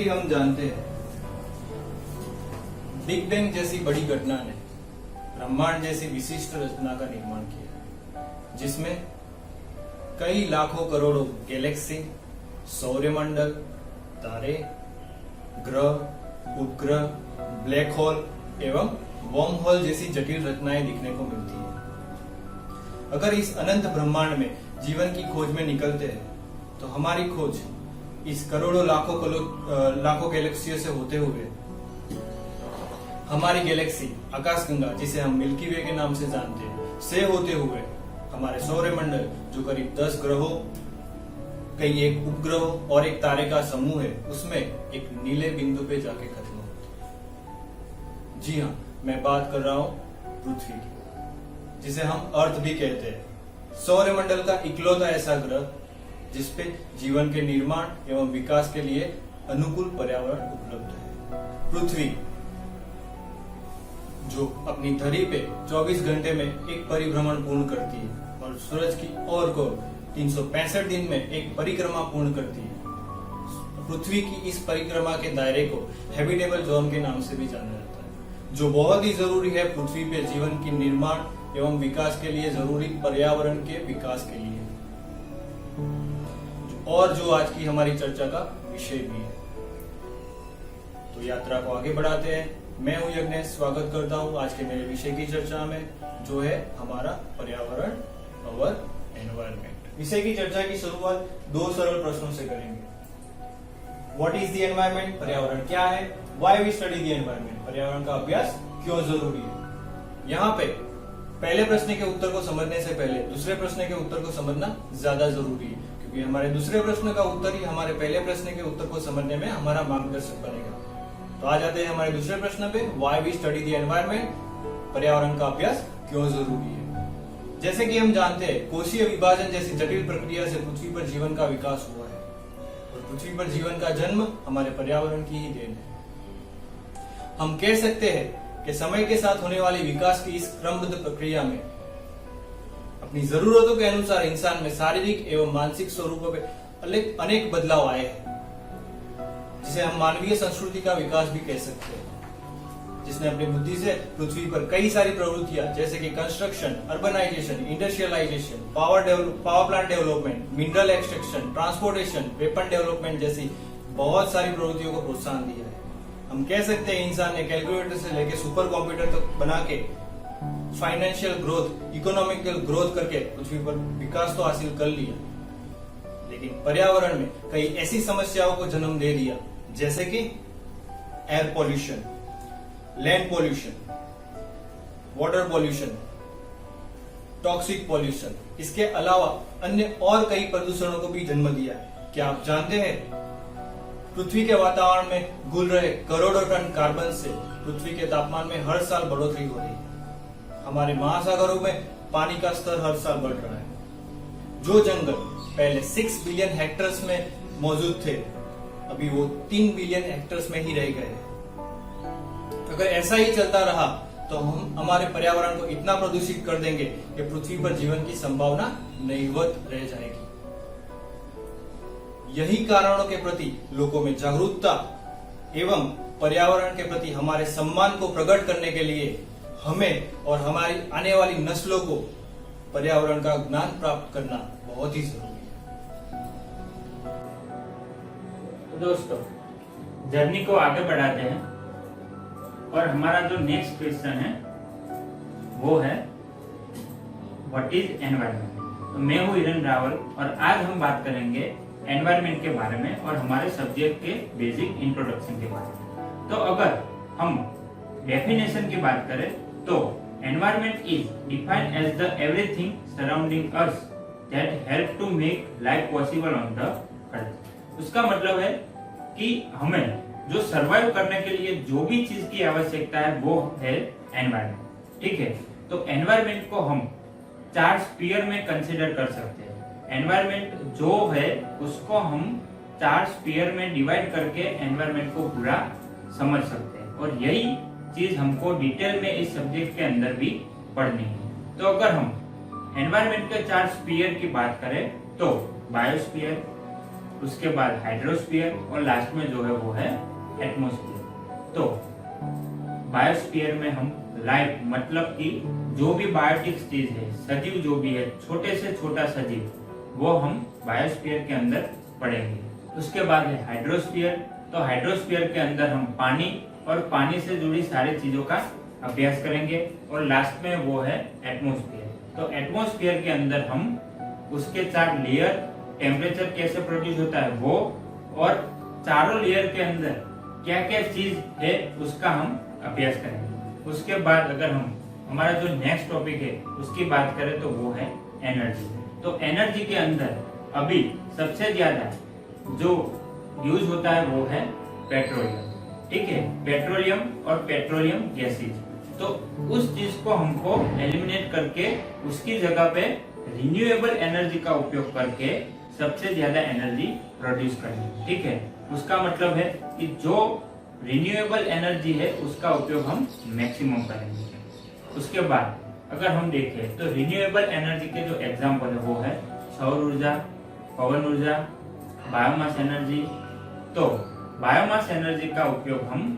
कि हम जानते हैं, बिग बैंग जैसी बड़ी घटना ने ब्रह्मांड जैसी विशिष्ट रचना का निर्माण किया, जिसमें कई लाखों करोड़ों गैलेक्सी, सौरमंडल, तारे, ग्रह, उपग्रह, ब्लैक होल एवं वर्म होल जैसी जटिल रचनाएं दिखने को मिलती है। अगर इस अनंत ब्रह्मांड में जीवन की खोज में निकलते हैं, तो हमारी खोज इस करोड़ों लाखों गैलेक्सियों से होते हुए हमारी गैलेक्सी आकाशगंगा, जिसे हम मिल्की वे के नाम से जानते हैं, से होते हुए हमारे सौरमंडल, जो करीब 10 ग्रहों, कई एक उपग्रह और एक तारे का समूह है, उसमें एक नीले बिंदु पे जाके खत्म होती है। जी हाँ, मैं बात कर रहा हूँ पृथ्वी की, जिसे हम अर्थ भी कहते हैं। सौरमंडल का इकलौता ऐसा ग्रह जिसपे जीवन के निर्माण एवं विकास के लिए अनुकूल पर्यावरण उपलब्ध है। पृथ्वी, जो अपनी धरी पे 24 घंटे में एक परिभ्रमण पूर्ण करती है और सूरज की ओर को 365 दिन में एक परिक्रमा पूर्ण करती है। पृथ्वी की इस परिक्रमा के दायरे को हैबिटेबल जोन के नाम से भी जाना जाता है, जो बहुत ही जरूरी है पृथ्वी पे जीवन की निर्माण एवं विकास के लिए, जरूरी पर्यावरण के विकास के लिए, और जो आज की हमारी चर्चा का विषय भी है। तो यात्रा को आगे बढ़ाते हैं। मैं हूं यज्ञेश, स्वागत करता हूं आज के मेरे विषय की चर्चा में, जो है हमारा पर्यावरण, अवर एनवायरमेंट। विषय की चर्चा की शुरुआत 2 सरल प्रश्नों से करेंगे। What is the environment? पर्यावरण क्या है? Why we study the environment? पर्यावरण का अभ्यास क्यों जरूरी है? यहाँ पे पहले प्रश्न के उत्तर को समझने से पहले दूसरे प्रश्न के उत्तर को समझना ज्यादा जरूरी है, क्योंकि हमारे दूसरे प्रश्न का उत्तर ही हमारे पहले प्रश्न के उत्तर को समझने में हमारा मार्गदर्शक बनेगा। तो आ जाते हैं हमारे दूसरे प्रश्न पे, why we study the environment? पर्यावरण का अभ्यास क्यों जरूरी है? जैसे कि हम जानते हैं, कोशीय विभाजन जैसी जटिल प्रक्रिया से पृथ्वी पर जीवन का विकास हुआ है, और पृथ्वी पर जीवन का जन्म हमारे पर्यावरण की ही देन है। हम कह सकते हैं कि समय के साथ होने वाली विकास की इस क्रमबद्ध प्रक्रिया में अपनी जरूरतों के अनुसार इंसान में शारीरिक एवं मानसिक स्वरूपों पे अनेक बदलाव आए हैं, जिसे हम मानवीय संस्कृति का विकास भी कह सकते हैं, जिसने अपनी बुद्धि से पृथ्वी पर कई सारी प्रवृत्तियां, जैसे कि construction, urbanisation, industrialisation, power plant development, mineral extraction, transportation, weapon development जैसी बहुत सारी प्रवृत्तियों को प्रोत्साहन दिया है। हम कह सकते हैं इंसान ने कैलकुलेटर से लेकर सुपर कंप्यूटर तक बना के फाइनेंशियल ग्रोथ, इकोनॉमिकल ग्रोथ करके पृथ्वी पर विकास तो हासिल कर लिया, लेकिन पर्यावरण में कई ऐसी समस्याओं को जन्म दे दिया, जैसे कि air pollution, land pollution, water pollution, toxic pollution. इसके अलावा अन्य और कई प्रदूषणों को भी जन्म दिया है। क्या आप जानते हैं, पृथ्वी के वातावरण में घुल रहे करोड़ों टन कार्बन से पृथ्वी के तापमान में हर साल बढ़ोतरी हो रही है। हमारे महासागरों में पानी का स्तर हर साल बढ़ रहा है। जो जंगल पहले 6 बिलियन हेक्टेयर्स में मौजूद थे, अभी वो 3 बिलियन हेक्टेयर्स में ही रह गए। अगर ऐसा ही चलता रहा तो हम हमारे पर्यावरण को इतना प्रदूषित कर देंगे कि पृथ्वी पर जीवन की संभावना नहीवत रह जाएगी। यही कारणों के प्रति लोगों में जागरूकता एवं पर्यावरण के प्रति हमारे सम्मान को प्रकट करने के लिए हमें और हमारी आने वाली नस्लों को पर्यावरण का ज्ञान प्राप्त करना बहुत ही जरूरी है। तो दोस्तों, जर्नी को आगे बढ़ाते हैं और हमारा जो नेक्स्ट क्वेश्चन है वो है व्हाट इज एनवायरनमेंट। तो मैं हूँ हिरन रावल और आज हम बात करेंगे एनवायरनमेंट के बारे में और हमारे सब्जेक्ट के बेसिक इंट्रोडक्शन के बारे में। तो अगर हम डेफिनेशन की बात करें तो environment is defined as the everything surrounding earth that help to make life possible on the earth. उसका मतलब है कि हमें जो सरवाइव करने के लिए जो भी चीज की आवश्यकता है वो है एनवायरनमेंट। ठीक है, तो एनवायरनमेंट को हम 4 स्फीयर में कंसीडर कर सकते हैं। एनवायरनमेंट जो है उसको हम 4 स्फीयर में डिवाइड करके एनवायरनमेंट को पूरा समझ सकते हैं, और यही चीज हमको डिटेल में इस सब्जेक्ट के अंदर भी पढ़नी है। तो अगर हम एनवायरनमेंट के 4 स्फीयर की बात करें तो बायोस्फीयर, उसके बाद हाइड्रोस्फीयर और लास्ट में जो है वो है एटमॉस्फेयर। तो बायोस्फीयर में हम लाइफ मतलब कि जो भी बायोटिक चीज है, सजीव जो भी है, छोटे से छोटा सजीव, वो हम बायोस्फीयर के अंदर पढ़ेंगे। उसके बाद है हाइड्रोस्फीयर। तो हाइड्रोस्फीयर के अंदर हम पानी और पानी से जुड़ी सारी चीजों का अभ्यास करेंगे। और लास्ट में वो है एटमॉस्फेयर। तो एटमॉस्फेयर के अंदर हम उसके 4 लेयर, टेम्परेचर कैसे प्रोड्यूस होता है वो, और चारों लेयर के अंदर क्या क्या चीज है उसका हम अभ्यास करेंगे। उसके बाद अगर हम हमारा जो नेक्स्ट टॉपिक है उसकी बात करें तो वो है एनर्जी। तो एनर्जी के अंदर अभी सबसे ज्यादा जो यूज होता है वो है पेट्रोलियम। ठीक है, पेट्रोलियम और पेट्रोलियम गैसेज। तो उस चीज को हमको एलिमिनेट करके उसकी जगह पे रिन्यूएबल एनर्जी का उपयोग करके सबसे ज्यादा एनर्जी प्रोड्यूस करनी। ठीक है, उसका मतलब है कि जो रिन्यूएबल एनर्जी है उसका उपयोग हम मैक्सिमम करेंगे। उसके बाद अगर हम देखें तो रिन्यूएबल एनर्जी के जो एग्जाम्पल है वो है सौर ऊर्जा, पवन ऊर्जा, बायोमास एनर्जी। तो बायोमास एनर्जी का उपयोग हम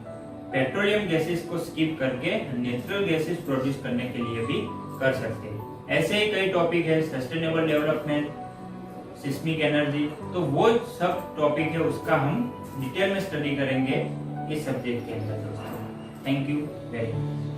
पेट्रोलियम गैसेस को स्किप करके नेचुरल गैसेस प्रोड्यूस करने के लिए भी कर सकते हैं। ऐसे ही कई टॉपिक है, सस्टेनेबल डेवलपमेंट, सिस्मिक एनर्जी। तो वो सब टॉपिक है, उसका हम डिटेल में स्टडी करेंगे इस सब्जेक्ट के अंदर। Thank you very much.